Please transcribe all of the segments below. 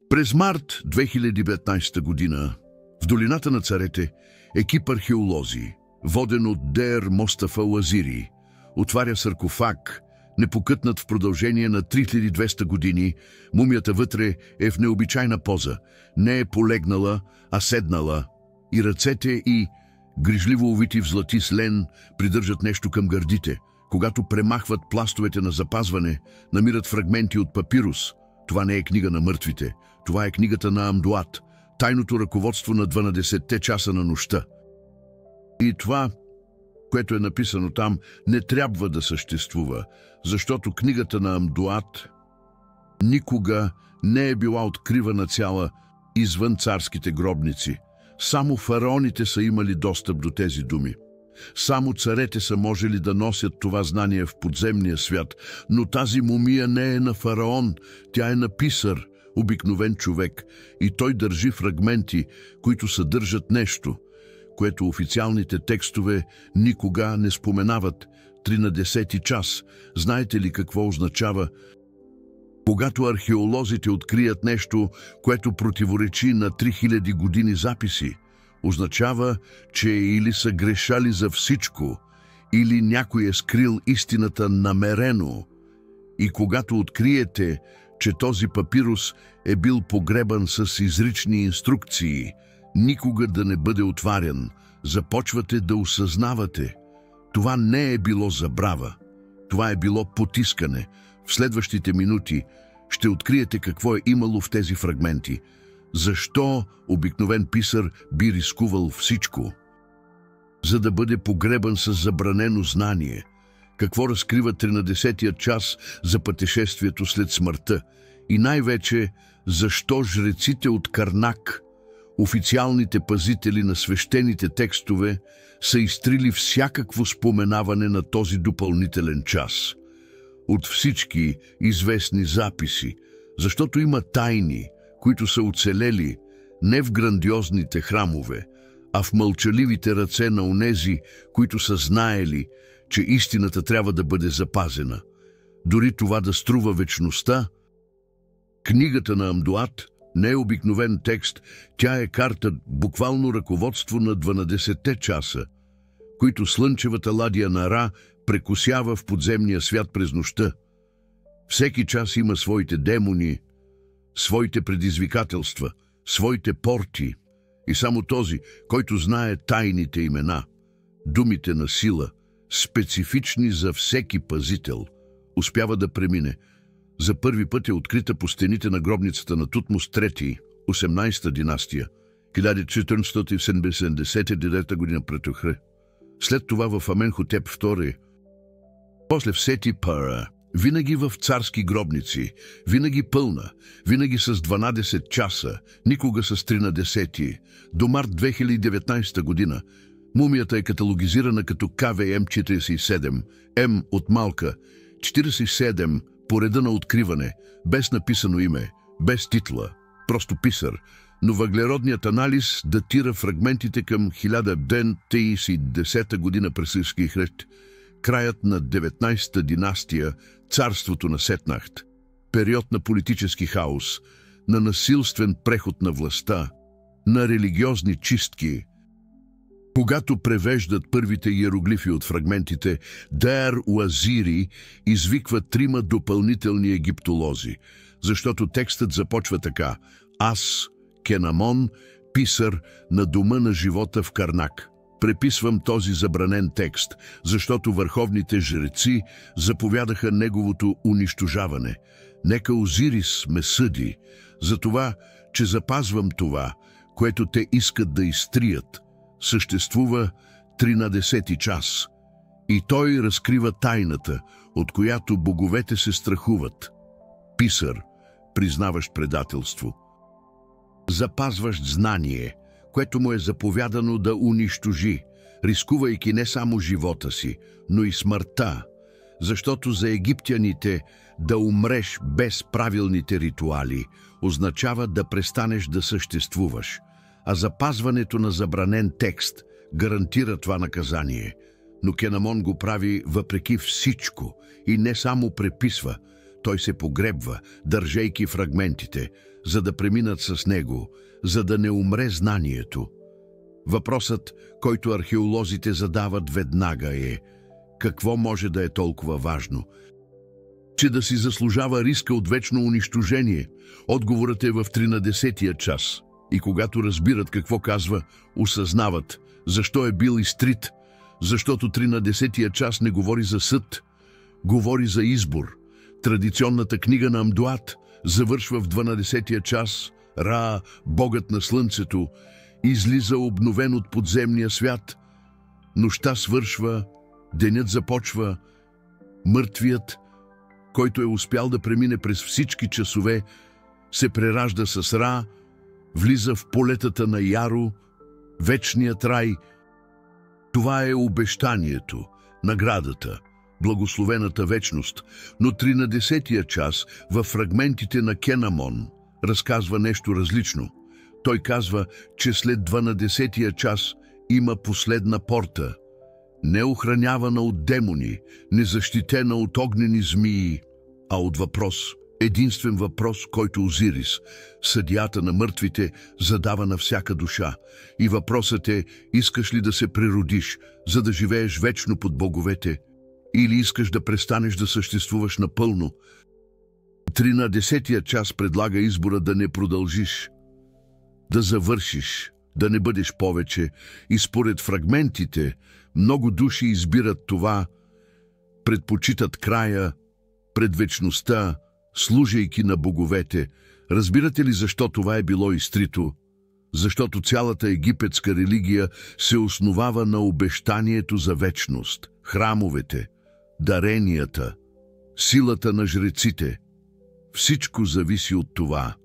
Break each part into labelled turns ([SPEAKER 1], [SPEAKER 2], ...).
[SPEAKER 1] През март 2019 година в долината на царете екип археолози, воден от Дер Мостафа Уазири, отваря саркофаг, непокътнат в продължение на 3200 години. Мумията вътре е в необичайна поза, не е полегнала, а седнала, и ръцете и, грижливо увити в злати с лен, придържат нещо към гърдите. Когато премахват пластовете на запазване, намират фрагменти от папирус. Това не е книга на мъртвите, това е книгата на Амдуат, тайното ръководство на 12-те часа на нощта. И това, което е написано там, не трябва да съществува, защото книгата на Амдуат никога не е била откривана цяла извън царските гробници. Само фараоните са имали достъп до тези думи. Само царете са можели да носят това знание в подземния свят, но тази мумия не е на фараон, тя е на писар, обикновен човек, и той държи фрагменти, които съдържат нещо, което официалните текстове никога не споменават. 13 час. Знаете ли какво означава? Когато археолозите открият нещо, което противоречи на 3000 години записи, означава, че или са грешали за всичко, или някой е скрил истината намерено. И когато откриете, че този папирус е бил погребан с изрични инструкции, никога да не бъде отварян, започвате да осъзнавате. Това не е било забрава, това е било потискане. В следващите минути ще откриете какво е имало в тези фрагменти. Защо обикновен писар би рискувал всичко, за да бъде погребан с забранено знание? Какво разкрива 13-тия час за пътешествието след смъртта? И най-вече, защо жреците от Карнак, официалните пазители на свещените текстове, са изтрили всякакво споменаване на този допълнителен час от всички известни записи? Защото има тайни, които са оцелели не в грандиозните храмове, а в мълчаливите ръце на онези, които са знаели, че истината трябва да бъде запазена. Дори това да струва вечността. Книгата на Амдуат не е обикновен текст, тя е карта, буквално ръководство на 12-те часа, които слънчевата ладия на Ра прекосява в подземния свят през нощта. Всеки час има своите демони, своите предизвикателства, своите порти, и само този, който знае тайните имена, думите на сила, специфични за всеки пазител, успява да премине. За първи път е открита по стените на гробницата на Тутмос III, 18-та династия, 1479 година пред Охре. След това в Аменхотеп II, после в Сети Пара, винаги в царски гробници, винаги пълна, винаги с 12 часа, никога с 13. До март 2019 година мумията е каталогизирана като КВМ-47, М от малка, 47 по реда на откриване, без написано име, без титла, просто писар, но въглеродният анализ датира фрагментите към 1010 година през Исъски Хрест, краят на 19-та династия, царството на Сетнахт, период на политически хаос, на насилствен преход на властта, на религиозни чистки. Когато превеждат първите иероглифи от фрагментите, Дер Уазири извиква 3 допълнителни египтолози, защото текстът започва така: аз, Кенамон, писар на дома на живота в Карнак, преписвам този забранен текст, защото върховните жреци заповядаха неговото унищожаване. Нека Озирис ме съди за това, че запазвам това, което те искат да изтрият. Съществува 13 час и той разкрива тайната, от която боговете се страхуват. Писар, признаващ предателство, запазващ знание, което му е заповядано да унищожи, рискувайки не само живота си, но и смъртта, защото за египтяните да умреш без правилните ритуали означава да престанеш да съществуваш, а запазването на забранен текст гарантира това наказание. Но Кенамон го прави въпреки всичко и не само преписва, той се погребва, държейки фрагментите, за да преминат с него, за да не умре знанието. Въпросът, който археолозите задават веднага е: какво може да е толкова важно, че да си заслужава риска от вечно унищожение? Отговорът е в 13-тия час. И когато разбират какво казва, осъзнават защо е бил изтрит, защото 13-тия час не говори за съд, говори за избор. Традиционната книга на Амдуат завършва в 12-тия час. Ра, богът на слънцето, излиза обновен от подземния свят. Нощта свършва, денят започва. Мъртвият, който е успял да премине през всички часове, се преражда с Ра, влиза в полетата на Яру, вечният рай. Това е обещанието, наградата, благословената вечност. Но 13-тия час във фрагментите на Кенамон разказва нещо различно. Той казва, че след 12-тия час има последна порта, не охранявана от демони, не защитена от огнени змии, а от въпрос, единствен въпрос, който Озирис, съдията на мъртвите, задава на всяка душа. И въпросът е: искаш ли да се преродиш, за да живееш вечно под боговете, или искаш да престанеш да съществуваш напълно? 13-тия час предлага избора да не продължиш, да завършиш, да не бъдеш повече. И според фрагментите, много души избират това, предпочитат края пред вечността, служейки на боговете. Разбирате ли защо това е било изтрито? Защото цялата египетска религия се основава на обещанието за вечност. Храмовете, даренията, силата на жреците. Всичко зависи от това.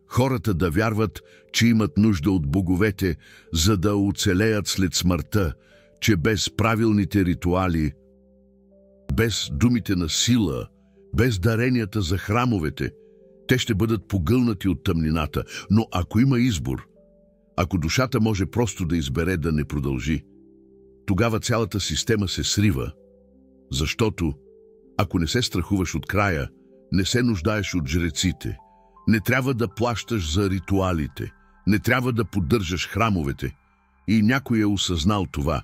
[SPEAKER 1] Хората да вярват, че имат нужда от боговете, за да оцелеят след смъртта, че без правилните ритуали, без думите на сила, без даренията за храмовете, те ще бъдат погълнати от тъмнината. Но ако има избор, ако душата може просто да избере да не продължи, тогава цялата система се срива. Защото, ако не се страхуваш от края, не се нуждаеш от жреците, не трябва да плащаш за ритуалите, не трябва да поддържаш храмовете. И някой е осъзнал това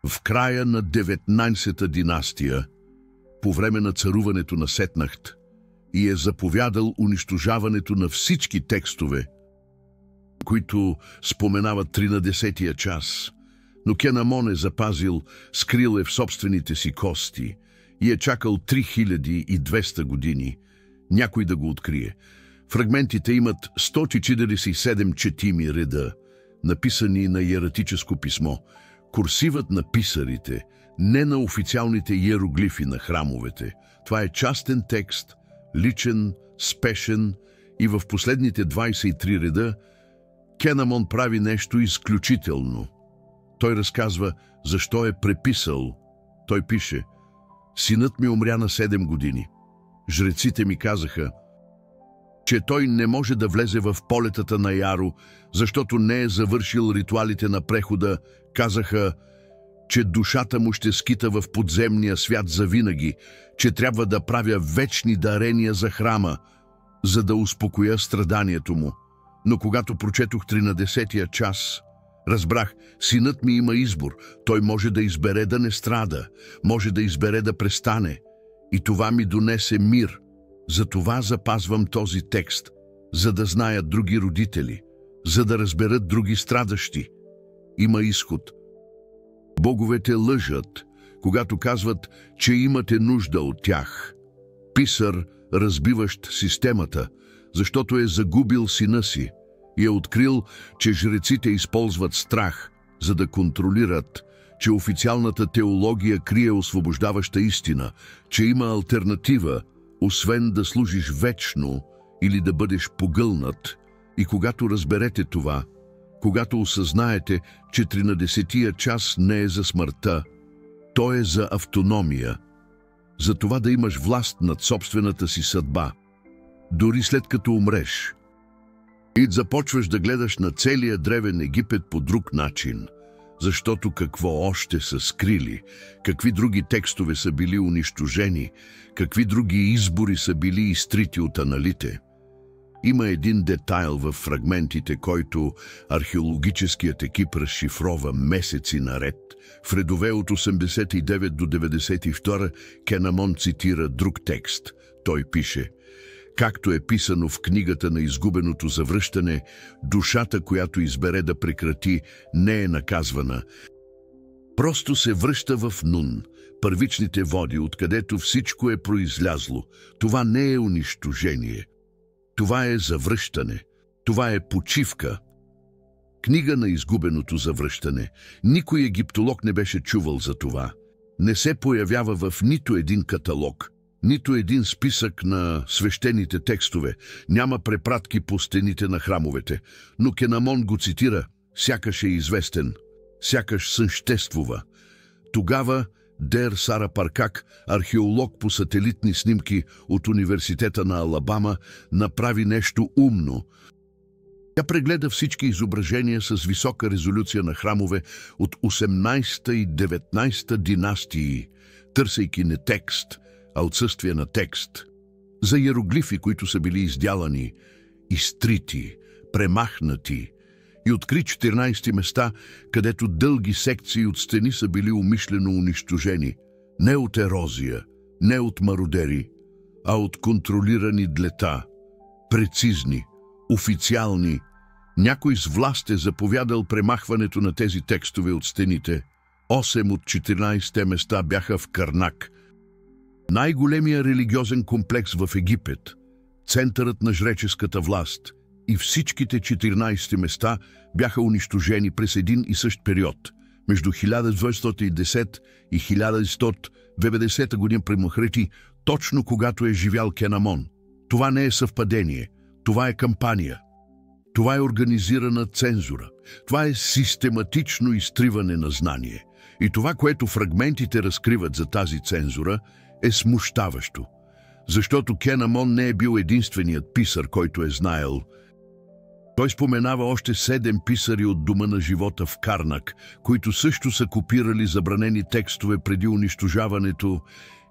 [SPEAKER 1] в края на 19-та династия, по време на царуването на Сетнахт, и е заповядал унищожаването на всички текстове, които споменават 13-тия час. Но Кенамон е запазил, скрил е в собствените си кости и е чакал 3200 години някой да го открие. Фрагментите имат 147 четими реда, написани на иератическо писмо. Курсивът на писарите, не на официалните иероглифи на храмовете. Това е частен текст, личен, спешен, и в последните 23 реда Кенамон прави нещо изключително. Той разказва защо е преписал. Той пише: синът ми умря на 7 години. Жреците ми казаха, че той не може да влезе в полетата на Яро, защото не е завършил ритуалите на прехода. Казаха, че душата му ще скита в подземния свят завинаги, че трябва да правя вечни дарения за храма, за да успокоя страданието му. Но когато прочетох 13-тия час, разбрах, синът ми има избор. Той може да избере да не страда, може да избере да престане. И това ми донесе мир. Затова запазвам този текст, за да знаят други родители, за да разберат други страдащи. Има изход. Боговете лъжат, когато казват, че имате нужда от тях. Писар, разбиващ системата, защото е загубил сина си и е открил, че жреците използват страх, за да контролират, че официалната теология крие освобождаваща истина, че има алтернатива, освен да служиш вечно или да бъдеш погълнат. И когато разберете това, когато осъзнаете, че 13-тия час не е за смъртта, то е за автономия, за това да имаш власт над собствената си съдба, дори след като умреш. И започваш да гледаш на целия древен Египет по друг начин, защото какво още са скрили, какви други текстове са били унищожени, какви други избори са били изтрити от аналите. Има един детайл в фрагментите, който археологическият екип разшифрова месеци наред. В редове от 89 до 92 Кенамон цитира друг текст. Той пише: както е писано в книгата на изгубеното завръщане, душата, която избере да прекрати, не е наказвана. Просто се връща в Нун, първичните води, откъдето всичко е произлязло. Това не е унищожение. Това е завръщане. Това е почивка. Книга на изгубеното завръщане. Никой египтолог не беше чувал за това. Не се появява в нито един каталог, нито един списък на свещените текстове. Няма препратки по стените на храмовете. Но Кенамон го цитира, сякаш е известен, сякаш съществува. Тогава Дер Сара Паркак, археолог по сателитни снимки от Университета на Алабама, направи нещо умно. Тя прегледа всички изображения с висока резолюция на храмове от 18-та и 19-та династии, търсейки не текст, а отсъствие на текст. За иероглифи, които са били издялани, изтрити, премахнати, и откри 14 места, където дълги секции от стени са били умишлено унищожени. Не от ерозия, не от мародери, а от контролирани длета. Прецизни, официални. Някой с власт е заповядал премахването на тези текстове от стените. 8 от 14 места бяха в Карнак, най-големия религиозен комплекс в Египет, центърът на жреческата власт, и всичките 14 места бяха унищожени през един и същ период, между 1210 и 1190 година премахрети, точно когато е живял Кенамон. Това не е съвпадение, това е кампания. Това е организирана цензура. Това е систематично изтриване на знание. И това, което фрагментите разкриват за тази цензура, е смущаващо. Защото Кенамон не е бил единственият писар, който е знаел. Той споменава още 7 писари от Дома на живота в Карнак, които също са копирали забранени текстове преди унищожаването,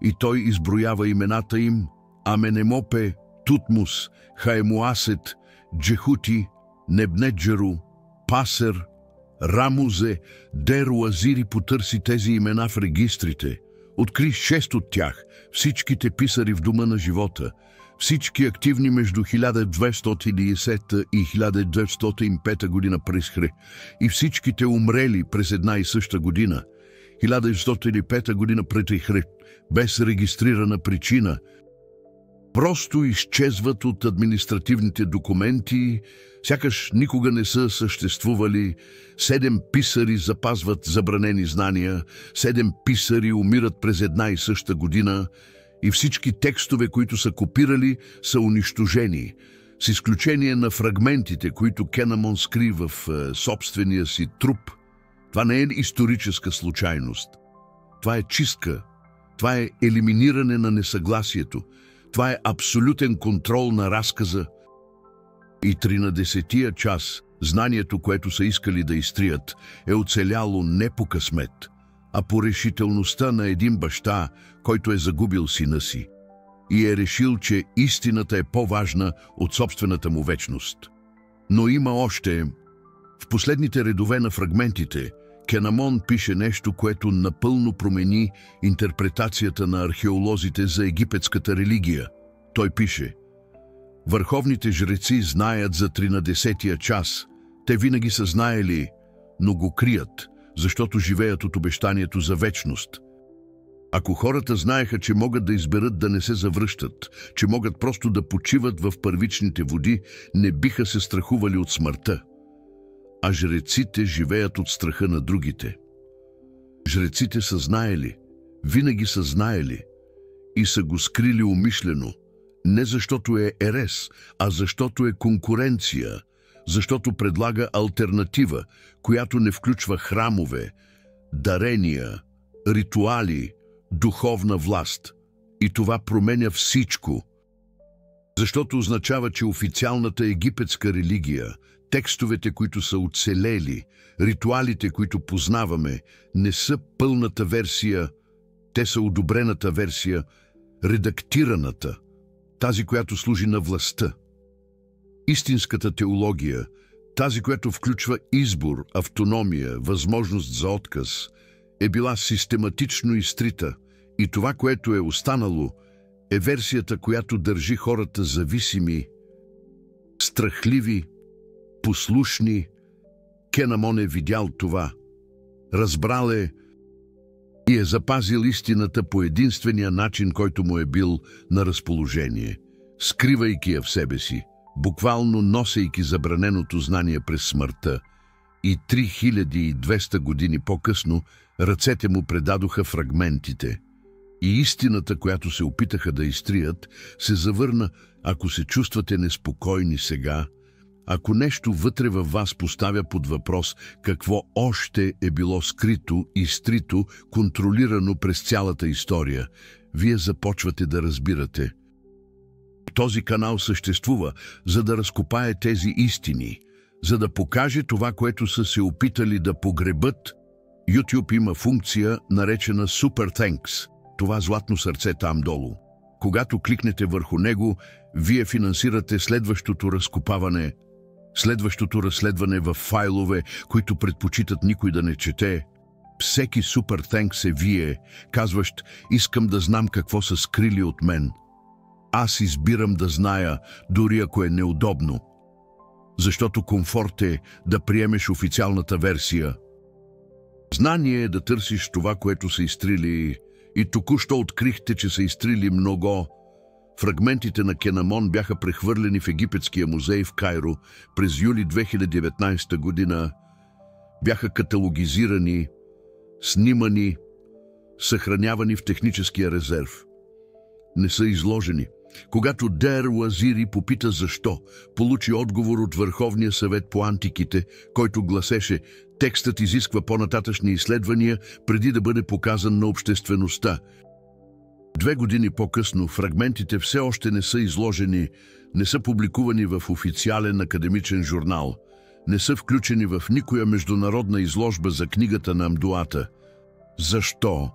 [SPEAKER 1] и той изброява имената им: Аменемопе, Тутмос, Хаемуасет, Джехути, Небнеджеру, Пасер, Рамузе. Дер Уазири потърси тези имена в регистрите. Откри 6 от тях, всичките писари в Дома на живота, всички активни между 1210 и 1205 година през Хре, и всичките умрели през една и съща година, 1105 година пред Хре, без регистрирана причина. Просто изчезват от административните документи, сякаш никога не са съществували. 7 писари запазват забранени знания, 7 писари умират през една и съща година, и всички текстове, които са копирали, са унищожени, с изключение на фрагментите, които Кенамон скри в собствения си труп. Това не е историческа случайност. Това е чистка. Това е елиминиране на несъгласието. Това е абсолютен контрол на разказа. И 13-тия час знанието, което са искали да изтрият, е оцеляло не по късмет, а по решителността на един баща, който е загубил сина си и е решил, че истината е по-важна от собствената му вечност. Но има още. В последните редове на фрагментите Кенамон пише нещо, което напълно промени интерпретацията на археолозите за египетската религия. Той пише: върховните жреци знаят за 13-тия час. Те винаги са знаели, но го крият, защото живеят от обещанието за вечност. Ако хората знаеха, че могат да изберат да не се завръщат, че могат просто да почиват в първичните води, не биха се страхували от смъртта. А жреците живеят от страха на другите. Жреците са знаели, винаги са знаели, и са го скрили умишлено, не защото е ерес, а защото е конкуренция, защото предлага алтернатива, която не включва храмове, дарения, ритуали, духовна власт. И това променя всичко, защото означава, че официалната египетска религия, текстовете, които са оцелели, ритуалите, които познаваме, не са пълната версия, те са одобрената версия, редактираната, тази, която служи на властта. Истинската теология, тази, която включва избор, автономия, възможност за отказ, е била систематично изтрита и това, което е останало, е версията, която държи хората зависими, страхливи, послушни. Кен Амон е видял това, разбрал е и е запазил истината по единствения начин, който му е бил на разположение, скривайки я в себе си, буквално носейки забраненото знание през смъртта. И 3200 години по-късно ръцете му предадоха фрагментите. И истината, която се опитаха да изтрият, се завърна. Ако се чувствате неспокойни сега, ако нещо вътре във вас поставя под въпрос какво още е било скрито, изтрито, контролирано през цялата история, вие започвате да разбирате. Този канал съществува, за да разкопае тези истини, за да покаже това, което са се опитали да погребат. YouTube има функция, наречена Super Thanks, това златно сърце там долу. Когато кликнете върху него, вие финансирате следващото разкопаване, следващото разследване в файлове, които предпочитат никой да не чете. Всеки Super Thanks е вие, казващ: искам да знам какво са скрили от мен. Аз избирам да зная, дори ако е неудобно. Защото комфорт е да приемеш официалната версия. Знание е да търсиш това, което са изтрили, и току-що открихте, че са изтрили много. Фрагментите на Кен Амон бяха прехвърлени в Египетския музей в Кайро през юли 2019 година. Бяха каталогизирани, снимани, съхранявани в техническия резерв. Не са изложени. Когато Дер Уазири попита защо, получи отговор от Върховния съвет по антиките, който гласеше: текстът изисква по-нататъчни изследвания преди да бъде показан на обществеността. 2 години по-късно фрагментите все още не са изложени, не са публикувани в официален академичен журнал, не са включени в никоя международна изложба за книгата на Амдуата. Защо?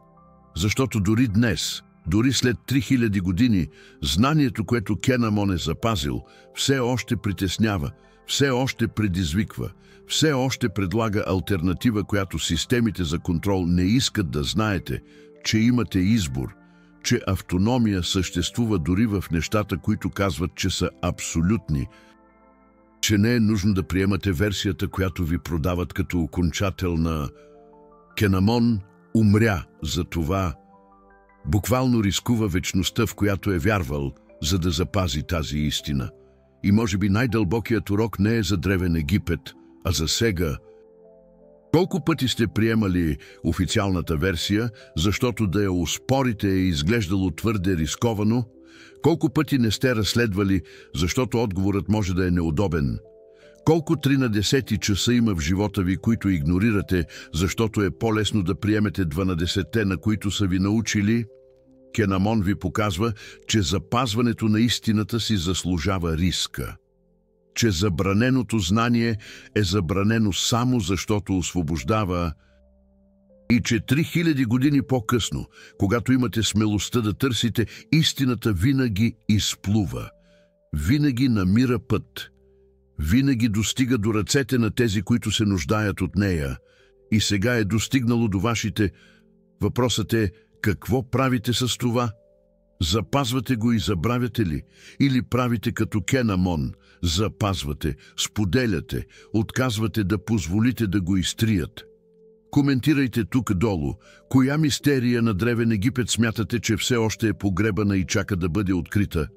[SPEAKER 1] Защото дори днес, дори след 3000 години, знанието, което Кен Амон е запазил, все още притеснява, все още предизвиква, все още предлага алтернатива, която системите за контрол не искат да знаете, че имате избор, че автономия съществува дори в нещата, които казват, че са абсолютни, че не е нужно да приемате версията, която ви продават като окончателна. Кен Амон умря за това, буквално рискува вечността, в която е вярвал, за да запази тази истина. И може би най-дълбокият урок не е за древен Египет, а за сега. Колко пъти сте приемали официалната версия, защото да я оспорите е изглеждало твърде рисковано? Колко пъти не сте разследвали, защото отговорът може да е неудобен? Колко 3 на 10 часа има в живота ви, които игнорирате, защото е по-лесно да приемете 2 на 10, на които са ви научили? Кен Амон ви показва, че запазването на истината си заслужава риска. Че забраненото знание е забранено само защото освобождава, и че 3000 години по-късно, когато имате смелостта да търсите, истината винаги изплува, винаги намира път, винаги достига до ръцете на тези, които се нуждаят от нея. И сега е достигнало до вашите. Въпросът е: какво правите с това? Запазвате го и забравяте ли? Или правите като Кен Амон, запазвате, споделяте, отказвате да позволите да го изтрият? Коментирайте тук долу. Коя мистерия на древен Египет смятате, че все още е погребана и чака да бъде открита?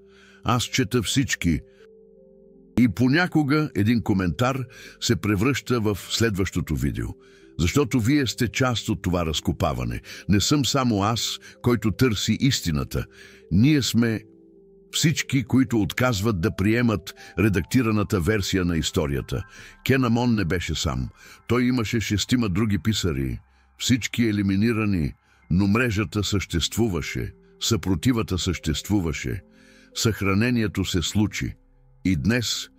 [SPEAKER 1] Аз чета всички. И понякога един коментар се превръща в следващото видео. Защото вие сте част от това разкопаване. Не съм само аз, който търси истината. Ние сме всички, които отказват да приемат редактираната версия на историята. Кен Амон не беше сам. Той имаше 6 други писари. Всички елиминирани, но мрежата съществуваше. Съпротивата съществуваше. Съхранението се случи. И днес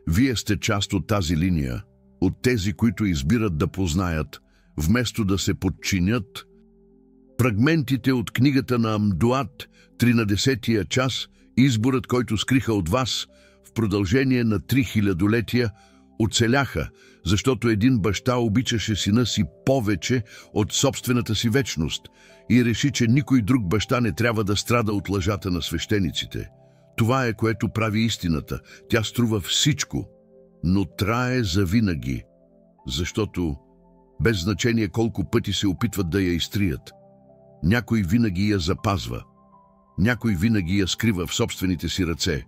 [SPEAKER 1] вие сте част от тази линия, от тези, които избират да познаят, вместо да се подчинят. Фрагментите от книгата на Амдуат, 13-тия час, изборът, който скриха от вас, в продължение на 3000-летия оцеляха, защото един баща обичаше сина си повече от собствената си вечност и реши, че никой друг баща не трябва да страда от лъжата на свещениците. Това е, което прави истината. Тя струва всичко, но трае завинаги, защото без значение колко пъти се опитват да я изтрият, някой винаги я запазва, някой винаги я скрива в собствените си ръце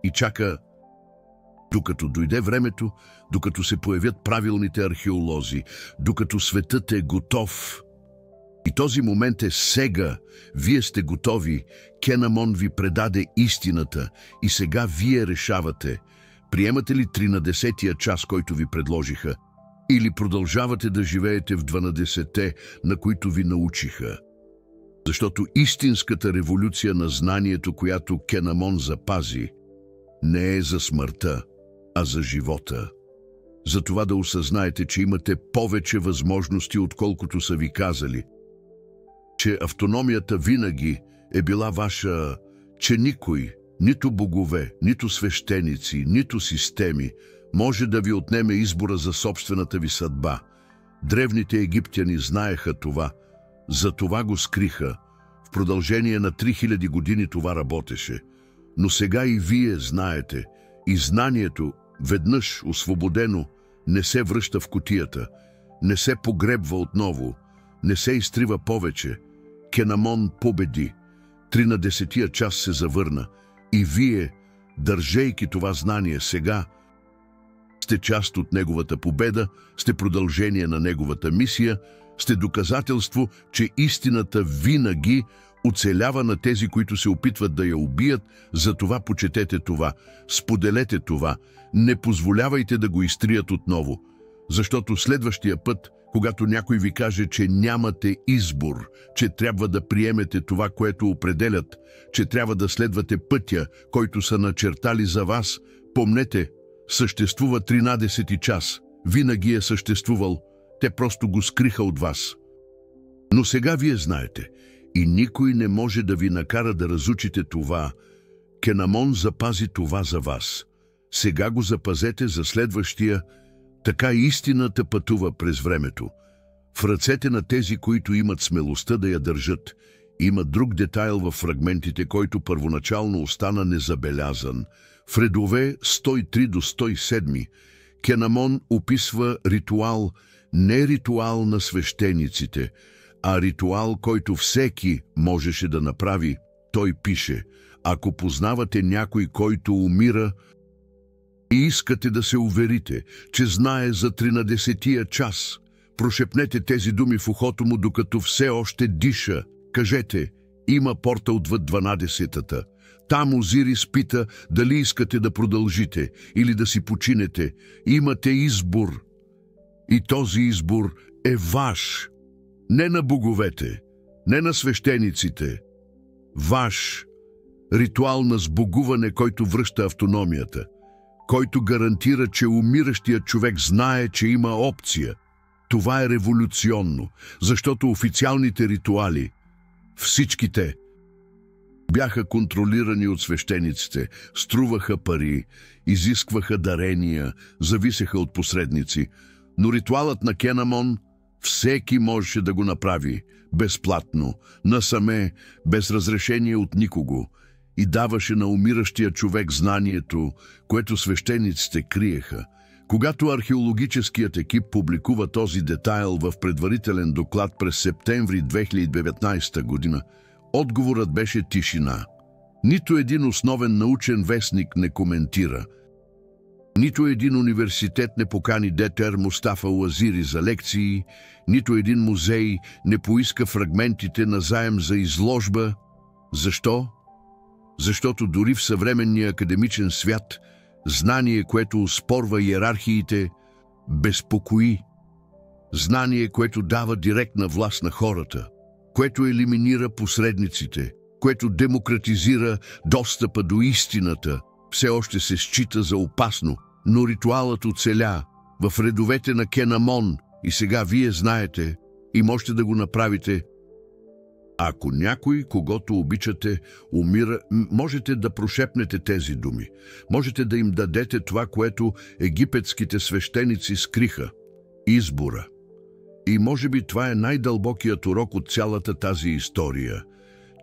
[SPEAKER 1] и чака, докато дойде времето, докато се появят правилните археолози, докато светът е готов. И този момент е сега. Вие сте готови. Кенамон ви предаде истината и сега вие решавате. Приемате ли 13-тия час, който ви предложиха, или продължавате да живеете в 12-те, на които ви научиха? Защото истинската революция на знанието, която Кенамон запази, не е за смъртта, а за живота. За това да осъзнаете, че имате повече възможности, отколкото са ви казали. Че автономията винаги е била ваша, че никой, нито богове, нито свещеници, нито системи, може да ви отнеме избора за собствената ви съдба. Древните египтяни знаеха това, за това го скриха. В продължение на 3000 години това работеше. Но сега и вие знаете, и знанието, веднъж освободено, не се връща в кутията, не се погребва отново, не се изтрива повече. Кенамон победи. 13-тия час се завърна и вие, държейки това знание сега, сте част от неговата победа, сте продължение на неговата мисия, сте доказателство, че истината винаги оцелява на тези, които се опитват да я убият. Затова почетете това, споделете това, не позволявайте да го изтрият отново, защото следващия път, когато някой ви каже, че нямате избор, че трябва да приемете това, което определят, че трябва да следвате пътя, който са начертали за вас, помнете, съществува 13-ти час, винаги е съществувал, те просто го скриха от вас. Но сега вие знаете, и никой не може да ви накара да разучите това. Кенамон запази това за вас. Сега го запазете за следващия. Така истината пътува през времето. В ръцете на тези, които имат смелостта да я държат. Има друг детайл в фрагментите, който първоначално остана незабелязан. В редове 103 до 107 Кенамон описва ритуал, не ритуал на свещениците, а ритуал, който всеки можеше да направи. Той пише: ако познавате някой, който умира, и искате да се уверите, че знае за 13-тия час, прошепнете тези думи в ухото му, докато все още диша. Кажете: има порта отвъд 12-та. Там Озирис пита дали искате да продължите или да си починете. Имате избор. И този избор е ваш. Не на боговете, не на свещениците. Ваш. Ритуал на сбогуване, който връща автономията, който гарантира, че умиращият човек знае, че има опция. Това е революционно, защото официалните ритуали, всичките, бяха контролирани от свещениците, струваха пари, изискваха дарения, зависеха от посредници. Но ритуалът на Кенамон всеки можеше да го направи, безплатно, насаме, без разрешение от никого, и даваше на умиращия човек знанието, което свещениците криеха. Когато археологическият екип публикува този детайл в предварителен доклад през септември 2019 година, отговорът беше тишина. Нито един основен научен вестник не коментира. Нито един университет не покани Детер Мустафа Уазири за лекции, нито един музей не поиска фрагментите на заем за изложба. Защо? Защото дори в съвременния академичен свят знание, което оспорва иерархиите, безпокои. Знание, което дава директна власт на хората, което елиминира посредниците, което демократизира достъпа до истината, все още се счита за опасно, но ритуалът оцеля в редовете на Кенамон и сега вие знаете и можете да го направите. Ако някой, когото обичате, умира, можете да прошепнете тези думи. Можете да им дадете това, което египетските свещеници скриха – избора. И може би това е най-дълбокият урок от цялата тази история,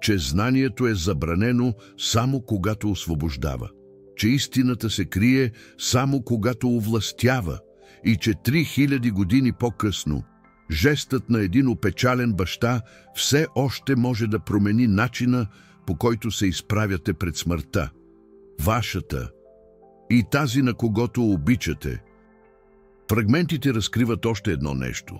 [SPEAKER 1] че знанието е забранено само когато освобождава, че истината се крие само когато овластява и че 3000 години по-късно жестът на един опечален баща все още може да промени начина, по който се изправяте пред смъртта. Вашата и тази, на когото обичате. Фрагментите разкриват още едно нещо.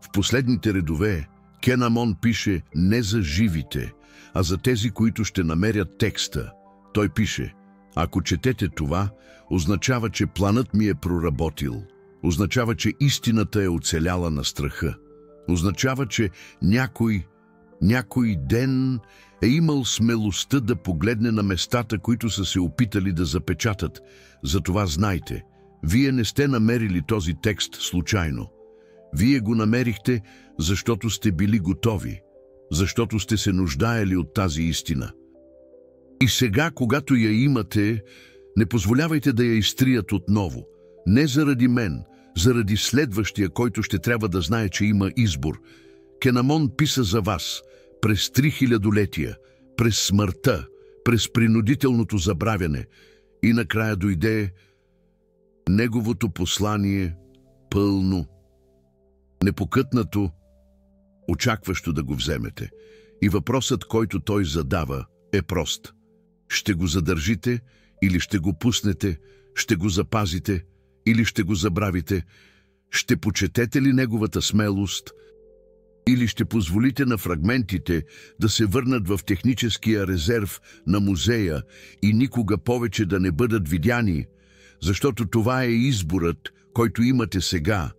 [SPEAKER 1] В последните редове Кен Амон пише не за живите, а за тези, които ще намерят текста. Той пише: ако четете това, означава, че планът ми е проработил. Означава, че истината е оцеляла на страха. Означава, че някой ден е имал смелостта да погледне на местата, които са се опитали да запечатат. Затова знайте, вие не сте намерили този текст случайно. Вие го намерихте, защото сте били готови, защото сте се нуждаели от тази истина. И сега, когато я имате, не позволявайте да я изтрият отново. Не заради мен, заради следващия, който ще трябва да знае, че има избор. Кен Амон писа за вас през 3000-летия, през смъртта, през принудителното забравяне и накрая дойде неговото послание пълно, непокътнато, очакващо да го вземете. И въпросът, който той задава, е прост. Ще го задържите или ще го пуснете, ще го запазите или ще го забравите, ще почетете ли неговата смелост или ще позволите на фрагментите да се върнат в техническия резерв на музея и никога повече да не бъдат видяни, защото това е изборът, който имате сега,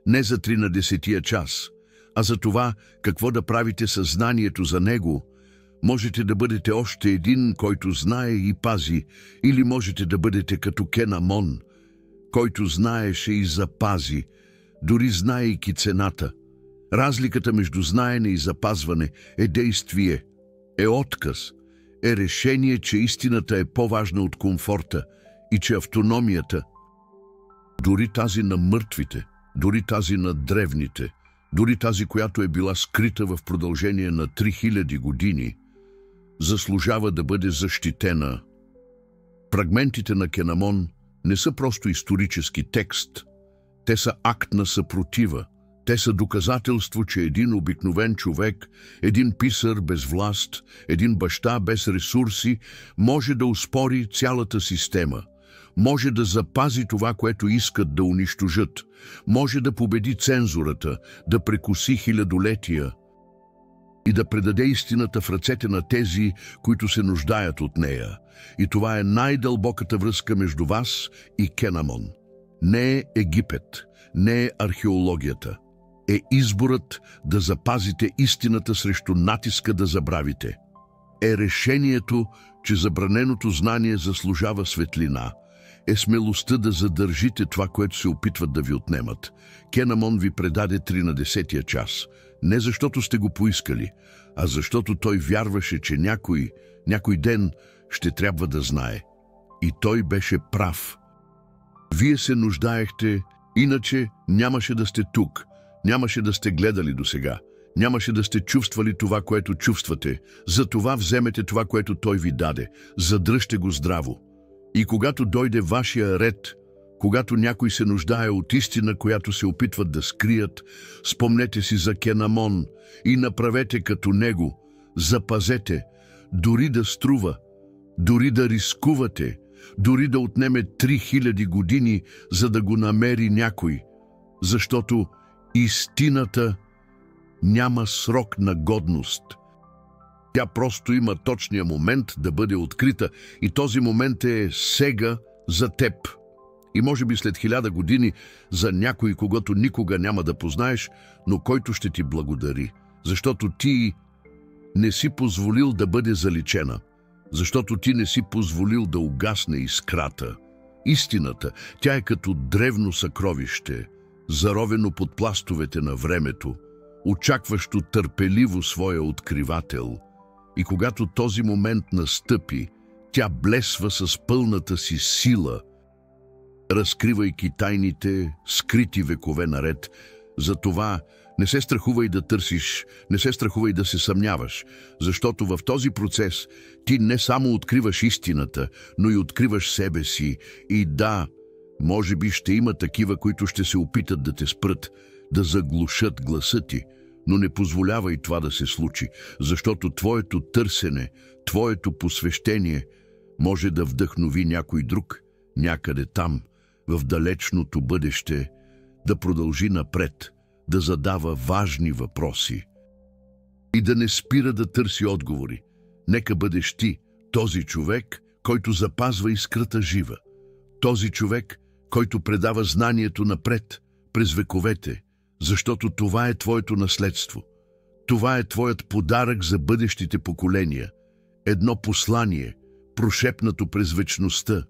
[SPEAKER 1] не за 13-тия час, а за това какво да правите със знанието за него. Можете да бъдете още един, който знае и пази, или можете да бъдете като Кен Амон, който знаеше и запази, дори знаейки цената. Разликата между знаене и запазване е действие, е отказ, е решение, че истината е по-важна от комфорта и че автономията, дори тази на мъртвите, дори тази на древните, дори тази, която е била скрита в продължение на 3000 години, заслужава да бъде защитена. Фрагментите на Кен Амон не са просто исторически текст. Те са акт на съпротива. Те са доказателство, че един обикновен човек, един писар без власт, един баща без ресурси, може да успори цялата система. Може да запази това, което искат да унищожат. Може да победи цензурата, да прекоси хилядолетия и да предаде истината в ръцете на тези, които се нуждаят от нея. И това е най-дълбоката връзка между вас и Кен Амон. Не е Египет, не е археологията. Е изборът да запазите истината срещу натиска да забравите. Е решението, че забраненото знание заслужава светлина. Е смелостта да задържите това, което се опитват да ви отнемат. Кен Амон ви предаде 13-тия час. Не защото сте го поискали, а защото той вярваше, че някой ден ще трябва да знае. И той беше прав. Вие се нуждаехте, иначе нямаше да сте тук, нямаше да сте гледали досега, нямаше да сте чувствали това, което чувствате. Затова вземете това, което той ви даде, задръжте го здраво. И когато дойде вашия ред, когато някой се нуждае от истина, която се опитват да скрият, спомнете си за Кен Амон и направете като него. Запазете, дори да струва, дори да рискувате, дори да отнеме 3000 години, за да го намери някой, защото истината няма срок на годност. Тя просто има точния момент да бъде открита и този момент е сега за теб. И може би след 1000 години за някой, когото никога няма да познаеш, но който ще ти благодари, защото ти не си позволил да бъде заличена, защото ти не си позволил да угасне искрата. Истината, тя е като древно съкровище, заровено под пластовете на времето, очакващо търпеливо своя откривател. И когато този момент настъпи, тя блесва с пълната си сила, разкривайки тайните, скрити векове наред. Затова не се страхувай да търсиш, не се страхувай да се съмняваш, защото в този процес ти не само откриваш истината, но и откриваш себе си. И да, може би ще има такива, които ще се опитат да те спрат, да заглушат гласа ти, но не позволявай това да се случи, защото твоето търсене, твоето посвещение може да вдъхнови някой друг, някъде там, в далечното бъдеще, да продължи напред, да задава важни въпроси и да не спира да търси отговори. Нека бъдеш ти, този човек, който запазва искрата жива, този човек, който предава знанието напред, през вековете, защото това е твоето наследство. Това е твоят подарък за бъдещите поколения. Едно послание, прошепнато през вечността,